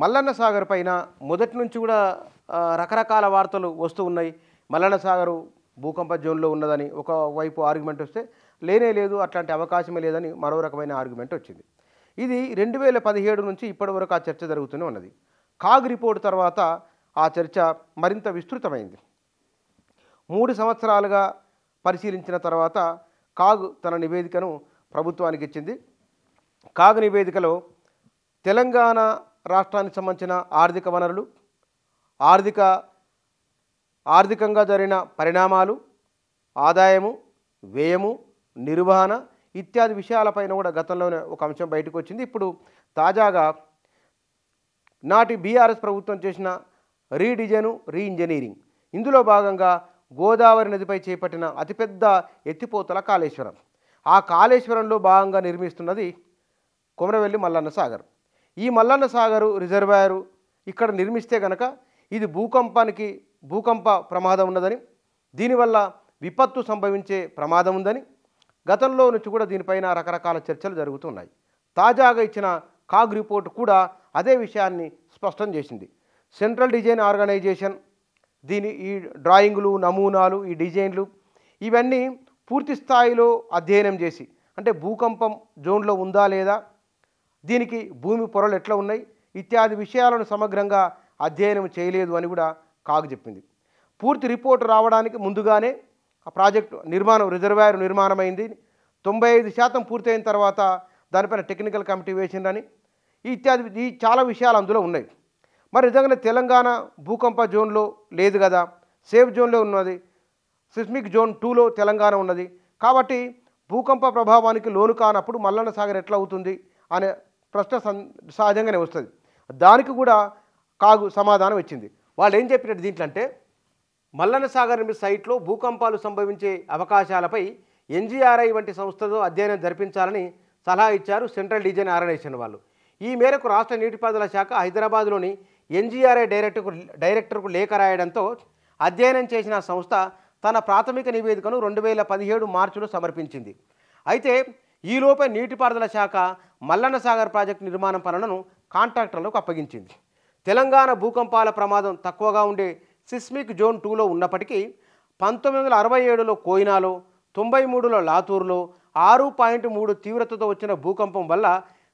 మల్లన్న సాగర్ పైన మొదటి నుంచి కూడా రకరకాల వార్తలు వస్తూ ఉన్నాయి. మల్లన్న సాగరు భూకంప జోన్లో ఉన్నదని ఒకవైపు ఆర్గ్యుమెంట్ వస్తే లేనే లేదు, అట్లాంటి అవకాశమే లేదని మరో రకమైన ఆర్గ్యుమెంట్ వచ్చింది. ఇది 2017 నుంచి ఇప్పటి వరకు ఆ చర్చ జరుగుతూనే ఉన్నది. కాగ్ రిపోర్ట్ తర్వాత ఆ చర్చ మరింత విస్తృతమైంది. 3 సంవత్సరాలుగా పరిశీలించిన తర్వాత కాగ్ తన నివేదికను ప్రభుత్వానికి ఇచ్చింది. కాగ్ నివేదికలో తెలంగాణ రాష్ట్రానికి సంబంధించిన ఆర్థిక వనరులు, ఆర్థికంగా జరిగిన పరిణామాలు, ఆదాయము, వ్యయము, నిర్వహణ ఇత్యాది విషయాలపైన కూడా గతంలోనే ఒక అంశం బయటకు వచ్చింది. ఇప్పుడు తాజాగా నాటి బీఆర్ఎస్ ప్రభుత్వం చేసిన రీడిజైను, రీఇంజనీరింగ్, ఇందులో భాగంగా గోదావరి నదిపై చేపట్టిన అతిపెద్ద ఎత్తిపోతల కాళేశ్వరం. ఆ కాళేశ్వరంలో భాగంగా నిర్మిస్తున్నది కొమరవెల్లి మల్లన్న సాగర్. ఈ మల్లన్న సాగరు రిజర్వాయరు ఇక్కడ నిర్మిస్తే గనక ఇది భూకంప ప్రమాదం ఉన్నదని, దీనివల్ల విపత్తు సంభవించే ప్రమాదం ఉందని గతంలో నుంచి కూడా దీనిపైన రకరకాల చర్చలు జరుగుతున్నాయి. తాజాగా ఇచ్చిన కాగ్ రిపోర్ట్ కూడా అదే విషయాన్ని స్పష్టం చేసింది. సెంట్రల్ డిజైన్ ఆర్గనైజేషన్ ఈ డ్రాయింగులు, నమూనాలు, ఈ డిజైన్లు ఇవన్నీ పూర్తి స్థాయిలో అధ్యయనం చేసి, అంటే భూకంపం జోన్లో ఉందా లేదా, దీనికి భూమి పొరలు ఎట్లా ఉన్నాయి ఇత్యాది విషయాలను సమగ్రంగా అధ్యయనం చేయలేదు అని కూడా కాగ్ చెప్పింది. పూర్తి రిపోర్టు రావడానికి ముందుగానే ఆ ప్రాజెక్టు రిజర్వాయర్ నిర్మాణమైంది. 95% పూర్తయిన తర్వాత దానిపైన టెక్నికల్ కమిటీ వేసిందని ఈ చాలా విషయాలు అందులో ఉన్నాయి. మరి నిజంగానే తెలంగాణ భూకంప జోన్లో లేదు కదా, సేఫ్ జోన్లో ఉన్నది, సిస్మిక్ జోన్ 2లో తెలంగాణ ఉన్నది. కాబట్టి భూకంప ప్రభావానికి లోను కానప్పుడు మల్లన్న సాగర్ ఎట్లా అవుతుంది అనే ప్రశ్న సహజంగానే వస్తుంది. దానికి కూడా కాగు సమాధానం ఇచ్చింది. వాళ్ళు ఏం చెప్పినట్టు దీంట్లో అంటే, మల్లన్న సాగర్ సైట్లో భూకంపాలు సంభవించే అవకాశాలపై ఎన్జీఆర్ఐ వంటి సంస్థతో అధ్యయనం జరిపించాలని సలహా ఇచ్చారు సెంట్రల్ డిజైన్ ఆర్గనైజేషన్ వాళ్ళు. ఈ మేరకు రాష్ట్ర నీటిపారుదల శాఖ హైదరాబాద్లోని ఎన్జీఆర్ఐ డైరెక్టర్కు లేఖ రాయడంతో అధ్యయనం చేసిన సంస్థ తన ప్రాథమిక నివేదికను 2017 మార్చిలో సమర్పించింది. అయితే ఈలోపే నీటిపారుదల శాఖ మల్లన్న సాగర్ ప్రాజెక్టు నిర్మాణం పనులను కాంట్రాక్టర్లకు అప్పగించింది. తెలంగాణ భూకంపాల ప్రమాదం తక్కువగా ఉండే సిస్మిక్ జోన్ 2లో ఉన్నప్పటికీ 1967లో కోయినాలో, 93లో లాతూర్లో 6.3 తీవ్రతతో వచ్చిన భూకంపం వల్ల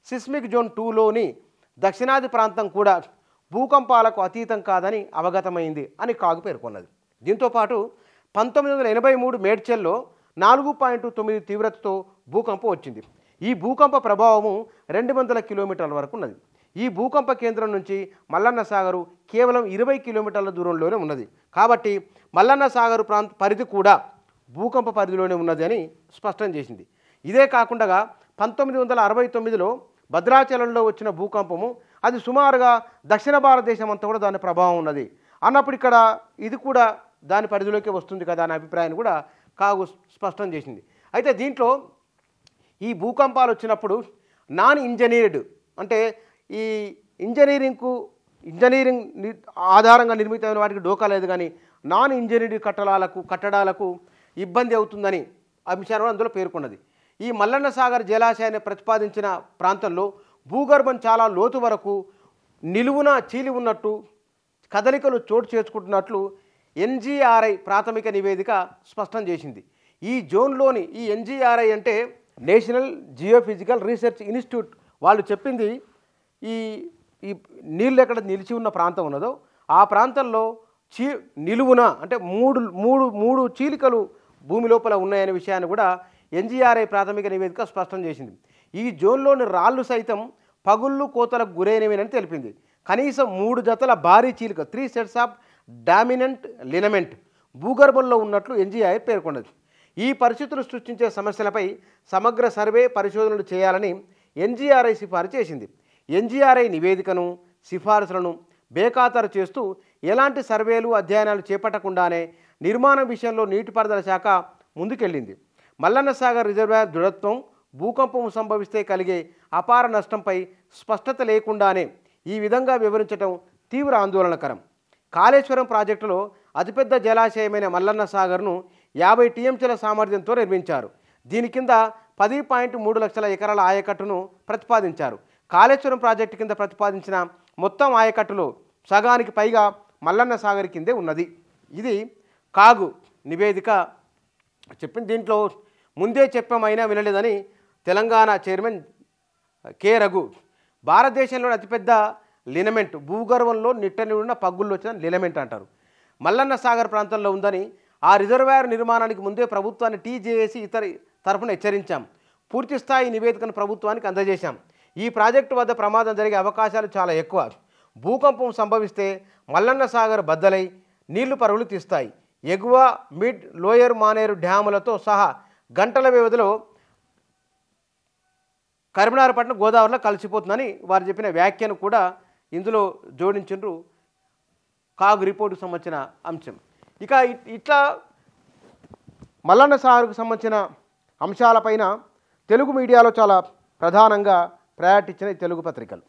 సిస్మిక్ జోన్ 2లోని దక్షిణాది ప్రాంతం కూడా భూకంపాలకు అతీతం కాదని అవగతమైంది అని కాగు పేర్కొన్నది. దీంతోపాటు 1983 మేడ్చల్లో 4.9 తీవ్రతతో భూకంపం వచ్చింది. ఈ భూకంప ప్రభావము 200 కిలోమీటర్ల వరకు ఉన్నది. ఈ భూకంప కేంద్రం నుంచి మల్లన్న సాగరు కేవలం 20 కిలోమీటర్ల దూరంలోనే ఉన్నది. కాబట్టి మల్లన్న సాగరు పరిధి కూడా భూకంప పరిధిలోనే ఉన్నది అని స్పష్టం చేసింది. ఇదే కాకుండా 1969లో భద్రాచలంలో వచ్చిన భూకంపము అది సుమారుగా దక్షిణ భారతదేశం అంతా కూడా దాని ప్రభావం ఉన్నది అన్నప్పుడు ఇక్కడ ఇది కూడా దాని పరిధిలోకి వస్తుంది కదా అనే అభిప్రాయాన్ని కూడా కాగు స్పష్టం చేసింది. అయితే దీంట్లో ఈ భూకంపాలు వచ్చినప్పుడు నాన్ ఇంజనీర్డ్, అంటే ఈ ఇంజనీరింగ్ ఆధారంగా నిర్మితమైన వాటికి డోకా లేదు, కానీ నాన్ ఇంజనీర్డ్ కట్టడాలకు ఇబ్బంది అవుతుందని అంశాలను అందులో పేర్కొన్నది. ఈ మల్లన్న సాగర్ జలాశయాన్ని ప్రతిపాదించిన ప్రాంతంలో భూగర్భం చాలా లోతు వరకు నిలువున చీలి ఉన్నట్టు, కదలికలు చోటు చేసుకుంటున్నట్లు ఎన్జీఆర్ఐ ప్రాథమిక నివేదిక స్పష్టం చేసింది. ఈ జోన్లోని ఈ ఎన్జీఆర్ఐ అంటే నేషనల్ జియోఫిజికల్ రీసెర్చ్ ఇన్స్టిట్యూట్ వాళ్ళు చెప్పింది, ఈ నీళ్ళు ఎక్కడ నిలిచి ఉన్న ప్రాంతం ఉన్నదో ఆ ప్రాంతంలో నిలువున అంటే మూడు చీలికలు భూమి లోపల ఉన్నాయనే విషయాన్ని కూడా ఎన్జీఆర్ఐ ప్రాథమిక నివేదిక స్పష్టం చేసింది. ఈ జోన్లోని రాళ్ళు సైతం పగుళ్ళు కోతలకు గురైనవేనని తెలిపింది. కనీసం 3 జతల భారీ చీలిక 3 సెట్స్ ఆఫ్ డామినెంట్ లినమెంట్ భూగర్భంలో ఉన్నట్లు ఎన్జీఆర్ఐ పేర్కొన్నది. ఈ పరిస్థితులు సృష్టించే సమస్యలపై సమగ్ర సర్వే పరిశోధనలు చేయాలని ఎన్జీఆర్ఐ సిఫారసు చేసింది. ఎన్జీఆర్ఐ నివేదికను, సిఫారసులను బేఖాతరు చేస్తూ ఎలాంటి సర్వేలు, అధ్యయనాలు చేపట్టకుండానే నిర్మాణం విషయంలో నీటిపారుదల శాఖ ముందుకెళ్ళింది. మల్లన్న సాగర్ రిజర్వాయర్ దృఢత్వం, భూకంపం సంభవిస్తే కలిగే అపార నష్టంపై స్పష్టత లేకుండానే ఈ విధంగా వివరించడం తీవ్ర ఆందోళనకరం. కాళేశ్వరం ప్రాజెక్టులో అతిపెద్ద జలాశయమైన మల్లన్న సాగర్ను 50 టీఎంసీల సామర్థ్యంతో నిర్మించారు. దీని కింద 10.3 లక్షల ఎకరాల ఆయకట్టును ప్రతిపాదించారు. కాళేశ్వరం ప్రాజెక్టు కింద ప్రతిపాదించిన మొత్తం ఆయకట్టులో సగానికి పైగా మల్లన్న సాగర్ కిందే ఉన్నది. ఇది కాగు నివేదిక చెప్పింది. దీంట్లో ముందే చెప్పమైనా వినలేదని తెలంగాణ చైర్మన్ కె రఘు, భారతదేశంలోని అతిపెద్ద లినమెంట్ భూగర్భంలో నిట్టని ఉన్న పగ్గుల్లో వచ్చిన లినమెంట్ అంటారు, మల్లన్న సాగర్ ప్రాంతంలో ఉందని, ఆ రిజర్వాయర్ నిర్మాణానికి ముందే ప్రభుత్వాన్ని టీజేఏసీ ఇతర తరఫున హెచ్చరించాం. పూర్తి స్థాయి నివేదికను ప్రభుత్వానికి అందజేశాం. ఈ ప్రాజెక్టు వద్ద ప్రమాదం జరిగే అవకాశాలు చాలా ఎక్కువ. భూకంపం సంభవిస్తే మల్లన్న సాగర్ బద్దలై నీళ్లు పరుగులు తీస్తాయి. ఎగువ, మిడ్, లోయర్ మానేరు డ్యాములతో సహా గంటల వ్యవధిలో కరీంనగర్ గోదావరిలో కలిసిపోతుందని వారు చెప్పిన వ్యాఖ్యను కూడా ఇందులో జోడించారు. కాగు రిపోర్టుకు సంబంధించిన అంశం. ఇక ఇట్లా మల్లన్న సాగర్కు సంబంధించిన అంశాలపైన తెలుగు మీడియాలో చాలా ప్రధానంగా ప్రయారిటీ ఇచ్చిన తెలుగు పత్రికలు.